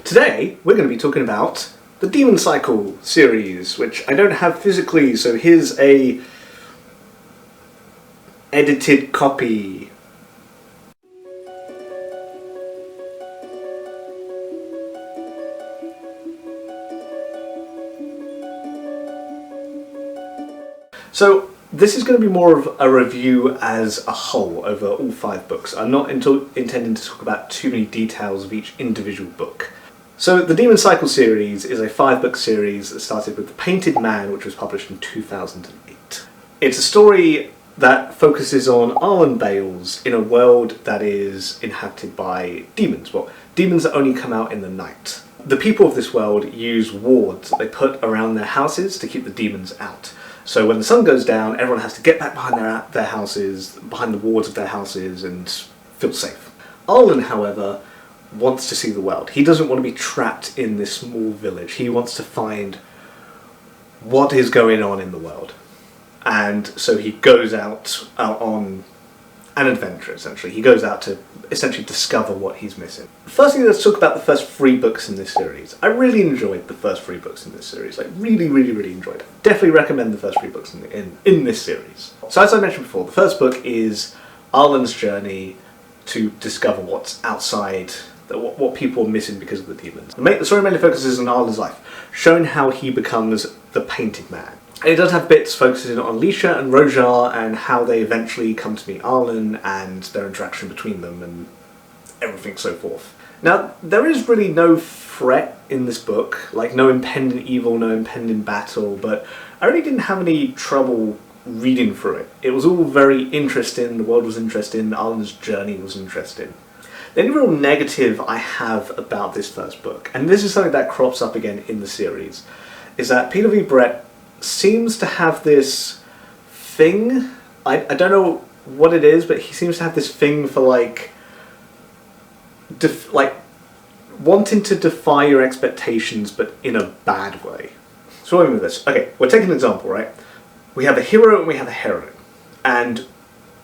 Today we're going to be talking about the Demon Cycle series, which I don't have physically, so here's a edited copy. So this is going to be more of a review as a whole over all 5 books. I'm not intending to talk about too many details of each individual book. So the Demon Cycle series is a 5-book series that started with The Painted Man, which was published in 2008. It's a story that focuses on Arlen Bales in a world that is inhabited by demons. Well, demons that only come out in the night. The people of this world use wards that they put around their houses to keep the demons out. So when the sun goes down, everyone has to get back behind their houses, behind the wards of their houses, and feel safe. Arlen, however, wants to see the world. He doesn't want to be trapped in this small village. He wants to find what is going on in the world. And so he goes out on an adventure, essentially. He goes out to essentially discover what he's missing. Firstly, let's talk about the first 3 books in this series. I really enjoyed the first 3 books in this series. Like, really enjoyed it. Definitely recommend the first 3 books in this series. So as I mentioned before, the first book is Arlen's journey to discover what's outside, what people are missing because of the demons. The story mainly focuses on Arlen's life, showing how he becomes the Painted Man. And it does have bits focusing on Alicia and Rojar and how they eventually come to meet Arlen and their interaction between them and everything so forth. Now, there is really no threat in this book, like no impending evil, no impending battle, but I really didn't have any trouble reading through it. It was all very interesting, the world was interesting, Arlen's journey was interesting. The only real negative I have about this first book, and this is something that crops up again in the series, is that Peter V. Brett seems to have this thing, I don't know what it is, but he seems to have this thing for like wanting to defy your expectations, but in a bad way. So what do I mean with this? Okay, we're taking an example, right? We have a hero and we have a heroine, and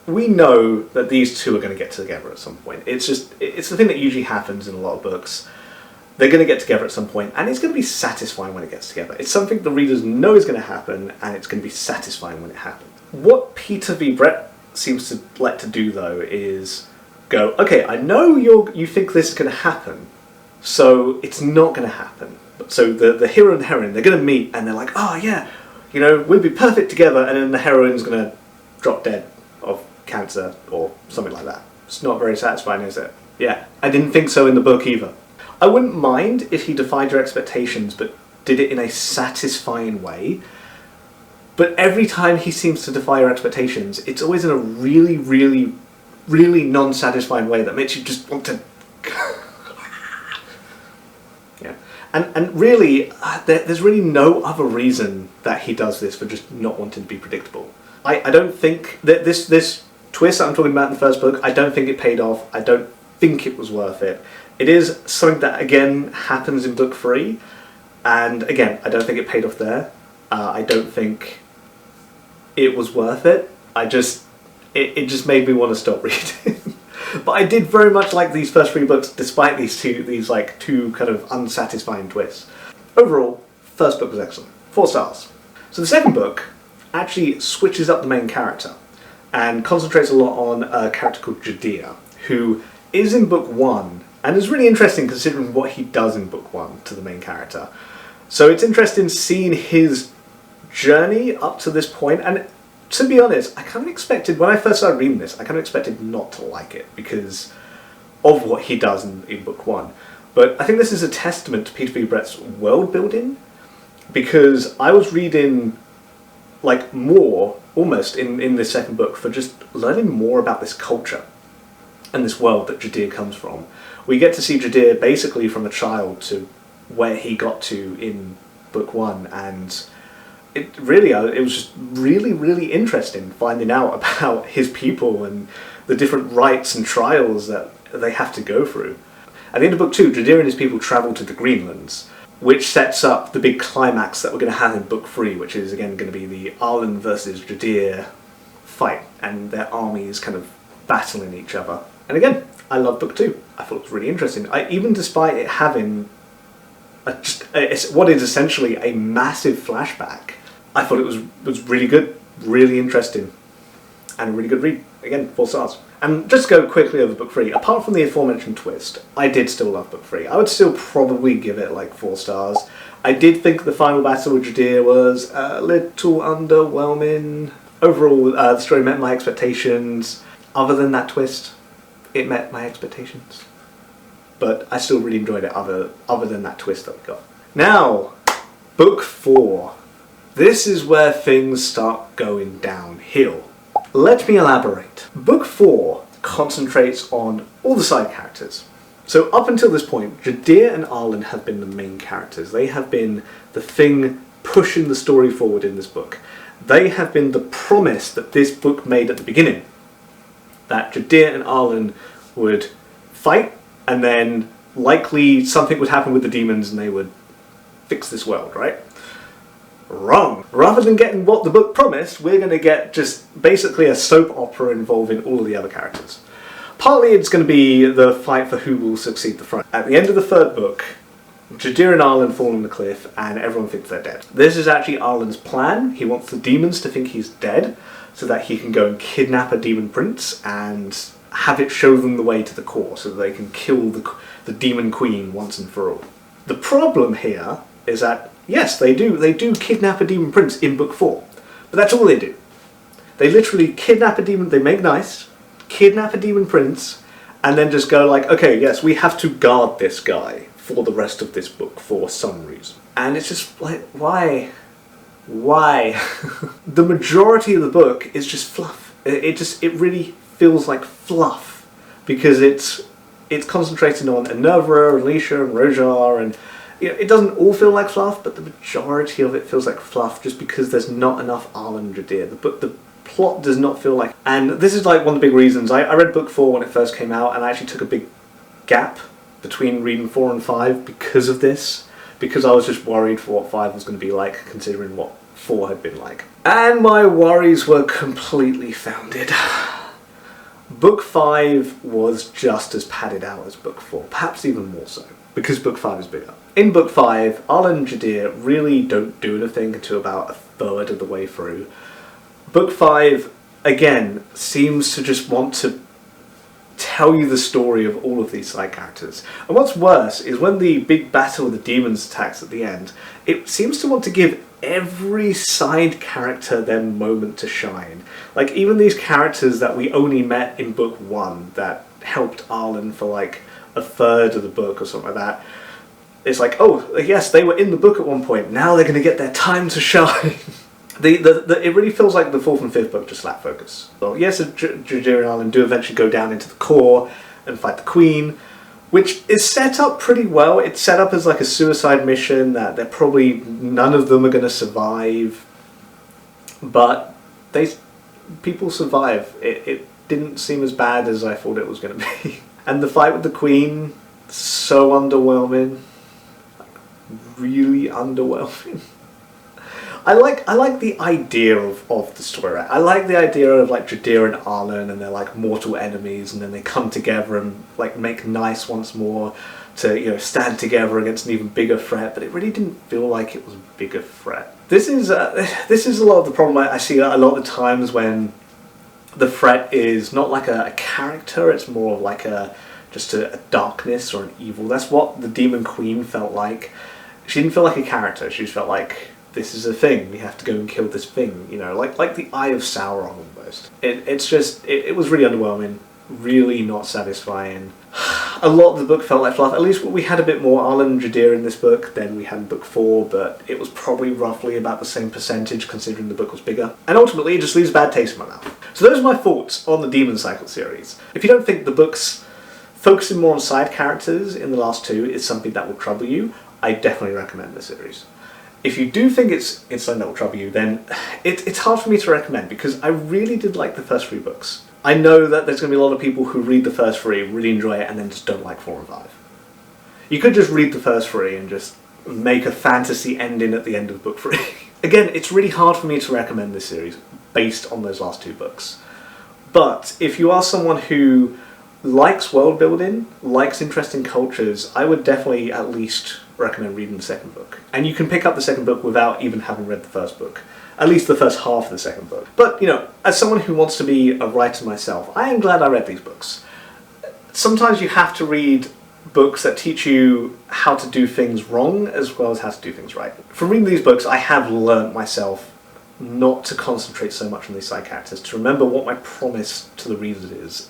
we know that these two are going to get together at some point. It's the thing that usually happens in a lot of books. They're going to get together at some point, and it's going to be satisfying when it gets together. It's something the readers know is going to happen, and it's going to be satisfying when it happens. What Peter V. Brett seems to like to do, though, is go, okay, I know you think this is going to happen, so it's not going to happen. So the hero and the heroine, they're going to meet, and they're like, oh yeah, you know, we'd be perfect together, and then the heroine's going to drop dead of cancer or something like that. It's not very satisfying, is it? Yeah, I didn't think so in the book either. I wouldn't mind if he defied your expectations but did it in a satisfying way, but every time he seems to defy your expectations, it's always in a really non-satisfying way that makes you just want to yeah. And really, there's really no other reason that he does this for just not wanting to be predictable. I don't think that this twist that I'm talking about in the first book, I don't think it paid off. I don't think it was worth it. It is something that, again, happens in book 3, and again, I don't think it paid off there. I don't think it was worth it. It just made me want to stop reading. But I did very much like these first 3 books, despite these two kind of unsatisfying twists. Overall, first book was excellent. 4 stars. So the second book actually switches up the main character and concentrates a lot on a character called Judea, who is in book 1, and it's really interesting considering what he does in book 1 to the main character. So it's interesting seeing his journey up to this point, and to be honest, I kind of expected, when I first started reading this, I kind of expected not to like it because of what he does in book 1. But I think this is a testament to Peter V. Brett's world building, because I was reading like more, almost, in this second book for just learning more about this culture and this world that Judea comes from. We get to see Judea basically from a child to where he got to in book 1, and it was just really interesting finding out about his people and the different rites and trials that they have to go through. At the end of book 2, Judea and his people travel to the Greenlands, which sets up the big climax that we're going to have in book 3, which is again going to be the Arlen versus Judea fight, and their armies kind of battling each other. And again, I love book 2. I thought it was really interesting. Even despite it having It's what is essentially a massive flashback. I thought it was really good, really interesting, and a really good read. Again, 4 stars. And just to go quickly over book 3, apart from the aforementioned twist, I did still love book 3. I would still probably give it like 4 stars. I did think the final battle with Jadir was a little underwhelming. Overall, the story met my expectations. Other than that twist, it met my expectations. But I still really enjoyed it other than that twist that we got. Now, book 4. This is where things start going downhill. Let me elaborate. Book 4 concentrates on all the side characters. So up until this point, Jadir and Arlen have been the main characters. They have been the thing pushing the story forward in this book. They have been the promise that this book made at the beginning. That Jadir and Arlen would fight, and then likely something would happen with the demons and they would fix this world, right? Wrong. Rather than getting what the book promised, we're going to get just basically a soap opera involving all of the other characters. Partly it's going to be the fight for who will succeed the throne. At the end of the 3rd book, Jadir and Arlen fall on the cliff and everyone thinks they're dead. This is actually Arlen's plan. He wants the demons to think he's dead so that he can go and kidnap a demon prince and have it show them the way to the core so that they can kill the demon queen once and for all. The problem here is that, yes, they do kidnap a demon prince in book 4, but that's all they do. They literally kidnap a demon, they make nice, kidnap a demon prince, and then just go like, okay, yes, we have to guard this guy for the rest of this book for some reason. And it's just like, why? Why? The majority of the book is just fluff. It really feels like fluff, because it's concentrating on Enerva, Alicia, and Rojar, and it doesn't all feel like fluff, but the majority of it feels like fluff just because there's not enough Arlen and Jadir. The plot does not feel like... And this is like one of the big reasons. I read book 4 when it first came out, and I actually took a big gap between reading 4 and 5 because of this. Because I was just worried for what 5 was going to be like, considering what 4 had been like. And my worries were completely founded. Book 5 was just as padded out as book 4, perhaps even more so, because book 5 is bigger. In book 5, Arlen and Jadir really don't do anything until about a third of the way through. Book 5, again, seems to just want to tell you the story of all of these side characters. And what's worse is when the big battle with the demons attacks at the end, it seems to want to give every side character their moment to shine. Like, even these characters that we only met in book 1 that helped Arlen for like a third of the book or something like that. It's like, oh, yes, they were in the book at one point, now they're going to get their time to shine. It really feels like the 4th and 5th book just lack focus. So yes, Jadir and Arlen do eventually go down into the core and fight the Queen, which is set up pretty well. It's set up as like a suicide mission that they're probably none of them are going to survive, but people survive. It didn't seem as bad as I thought it was going to be. And the fight with the Queen, so underwhelming, really underwhelming. I like the idea of the story. Right? I like the idea of like Jadir and Arlen and they're like mortal enemies, and then they come together and like make nice once more to stand together against an even bigger threat. But it really didn't feel like it was a bigger threat. This is a lot of the problem I see a lot of the times when the threat is not like a character. It's more of like just a darkness or an evil. That's what the Demon Queen felt like. She didn't feel like a character. She just felt like, this is a thing, we have to go and kill this thing, like the Eye of Sauron almost. It was really underwhelming, really not satisfying. A lot of the book felt like fluff. At least we had a bit more Arlen and Jadir in this book than we had in book 4, but it was probably roughly about the same percentage considering the book was bigger. And ultimately it just leaves a bad taste in my mouth. So those are my thoughts on the Demon Cycle series. If you don't think the books focusing more on side characters in the last 2 is something that will trouble you, I definitely recommend this series. If you do think it's something that will trouble you, then it's hard for me to recommend because I really did like the first 3 books. I know that there's going to be a lot of people who read the first 3, really enjoy it, and then just don't like 4 and 5. You could just read the first 3 and just make a fantasy ending at the end of book 3. Again, it's really hard for me to recommend this series based on those last 2 books. But if you are someone who likes world building, likes interesting cultures, I would definitely at least recommend reading the second book. And you can pick up the second book without even having read the first book. At least the first half of the second book. But, you know, as someone who wants to be a writer myself, I am glad I read these books. Sometimes you have to read books that teach you how to do things wrong as well as how to do things right. From reading these books, I have learnt myself not to concentrate so much on these side characters, to remember what my promise to the readers is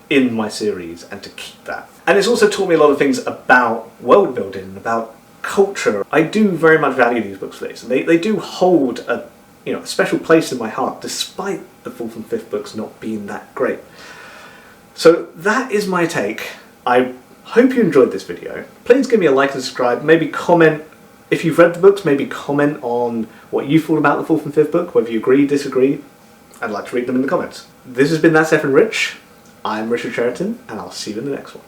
in my series, and to keep that. And it's also taught me a lot of things about world building, about culture. I do very much value these books for this. They do hold a special place in my heart, despite the fourth and fifth books not being that great. So that is my take. I hope you enjoyed this video. Please give me a like and subscribe. Maybe comment if you've read the books. Maybe comment on what you thought about the fourth and fifth book, whether you agree, disagree. I'd like to read them in the comments. This has been That's F and Rich. I'm Richard Sheraton, and I'll see you in the next one.